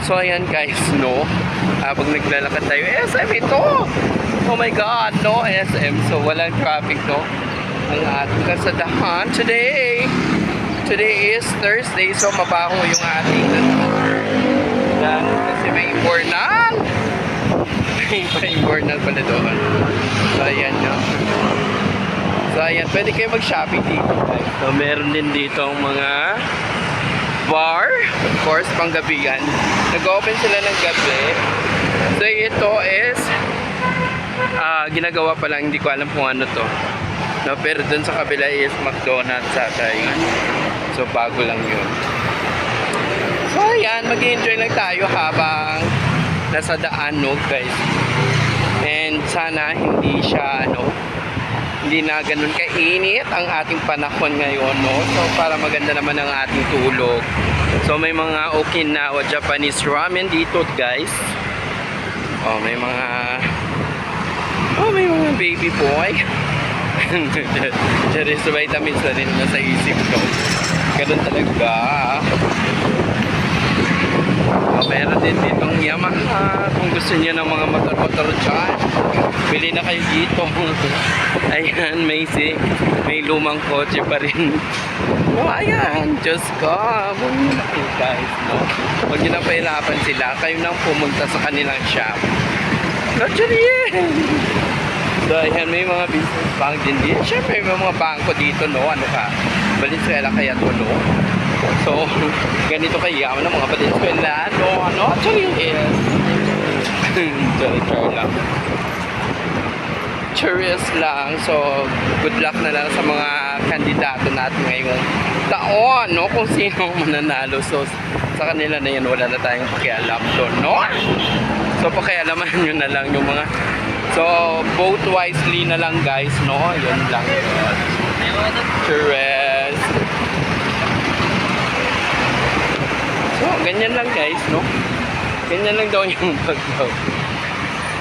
So ayan guys, no, habang naglalakad tayo, SM ito! Oh my God, no, SM. So walang traffic, no, ang ating kasadahan today. Today is Thursday, so mabaho yung ating yan, kasi may imbornal. May imbornal pala doon. So ayan, no. So ayan, pwede kayo mag-shopping dito guys. So meron din dito mga bar, of course, panggabihan. Nag-open sila ng gabi. So ito is ginagawa pa lang, hindi ko alam kung ano to, no, pero dun sa kabila is McDonald's sa tayo. So bago lang yun. So ayan, mag-enjoy lang tayo habang nasa daan, no guys. And sana hindi siya hindi na ganun kainit ang ating panahon ngayon, no? So para maganda naman ang ating tulog. So may mga Okinawa Japanese ramen dito guys. Oh, may mga baby boy. Diyan sa vitamins na rin nasa isip ko. Ganun talaga. Oh, meron din ditong Yamaha. Kung gusto niyo ng mga motor-motor dyan, bili na kayo dito. Ayan, may lumang kotse pa rin. Oh, ayan, Diyos ko. Huwag nyo na kayo guys, no? Huwag nyo na pahirapan sila. Kayo nang pumunta sa kanilang shop. Actually, yeah. So, ayan, may mga business bank din dito. Siyempre, may mga bangko dito, no? Ano ka? Valenzuela kaya to, no? So, ganito kayaman ng mga Valenzuela, no? Ano? Actually, yes. Char lang. Curious lang. So, good luck na lang sa mga kandidato natin ngayong taon, no? Kung sino mananalo. So, sa kanila na yan, wala na tayong pakialam doon, no? So, pakialaman nyo na lang yung mga... So, vote wisely na lang guys, no? Yun lang. Curious. So, ganyan lang guys, no? Ganyan lang daw yung pag-daw.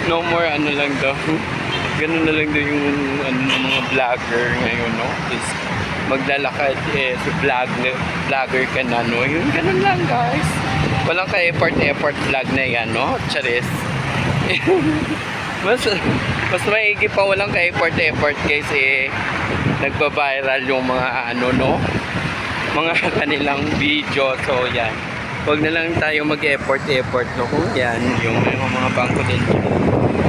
No more ano lang daw. Ganun na lang daw yung ng mga vlogger ngayon, no? Just maglalakad si vlogger ka na, no? Yun, ganun lang guys. Walang ka-effort vlog na yan, no? Charis. mas maigi pa walang ka-effort kasi nagba-viral yung mga no? Mga kanilang video. So yan, huwag na lang tayo mag-effort no? Kung yan yung mga bangko din.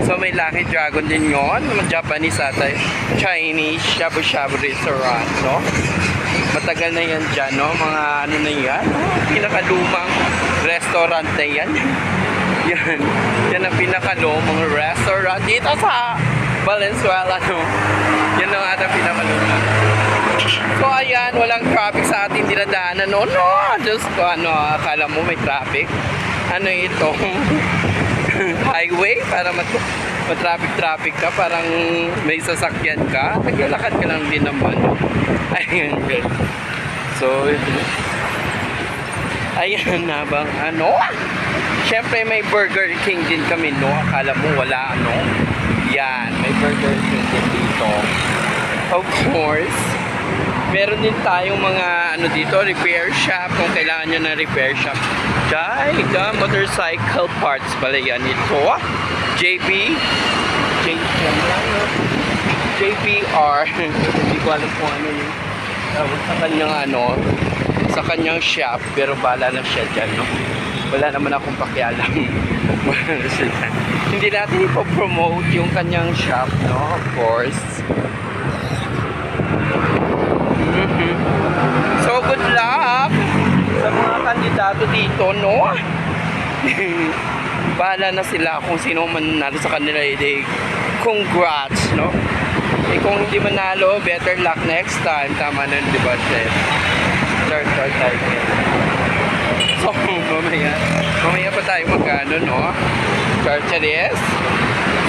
So may Lucky Dragon din yon, mga Japanese ata, Chinese shabu-shabu restaurant, no? Matagal na yan dyan, no? Mga ano na yan, pinakalumang restaurant na yan. Yan ang pinakalumang restaurant dito sa Valenzuela, no? Yan ang ating pinakalumang. So ayan, walang traffic sa ating dinadaanan, no? Diyos ko, akala mo may traffic? Ano ito? Highway para matraffic ka, parang may sasakyan ka, naglalakad ka lang din naman. Ayun guys. So ayan na bang syempre may Burger King din kami, no? Akala mo wala, yan, may Burger King din dito, of course. Meron din tayong mga dito, repair shop, kung kailangan nyo ng repair shop. Diyan, motorcycle parts pala yan. Ito, JPR. Hindi ko alam kung ano yung sa kanyang shop, pero bala na siya dyan, no? Wala naman akong pakialam. Hindi natin ipopromote yung kanyang shop, no? Of course. So good luck sa mga kandidato dito, no? Bahala na sila kung sino manalo sa kanila, congrats, no? Kung hindi manalo, better luck next time. Tama nun, di ba, Chef? Start tayo. So mamaya pa tayo magkano, no? Charcharis.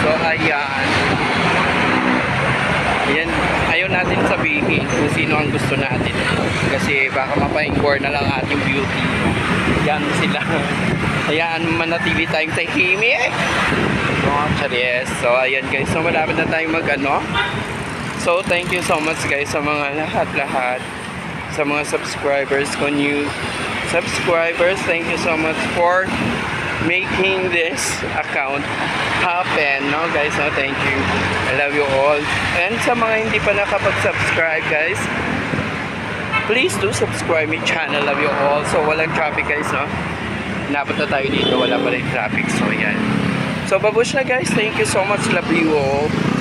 So ayan, ayaw natin sabihin kung sino ang gusto natin kasi baka mapainggor na lang ating beauty. Yan sila. Hayaan manatili tayong tahimik. Charis. So ayan guys, so malapit na tayong So thank you so much guys sa mga lahat sa mga subscribers ko, new subscribers. Thank you so much for making this account happen, no guys, no, thank you, I love you all. And sa mga hindi pa nakapag-subscribe guys, please do subscribe my channel, love you all. So walang traffic guys, no, napunta tayo dito, wala pa rin traffic, so yan. So babush na guys, thank you so much, love you all.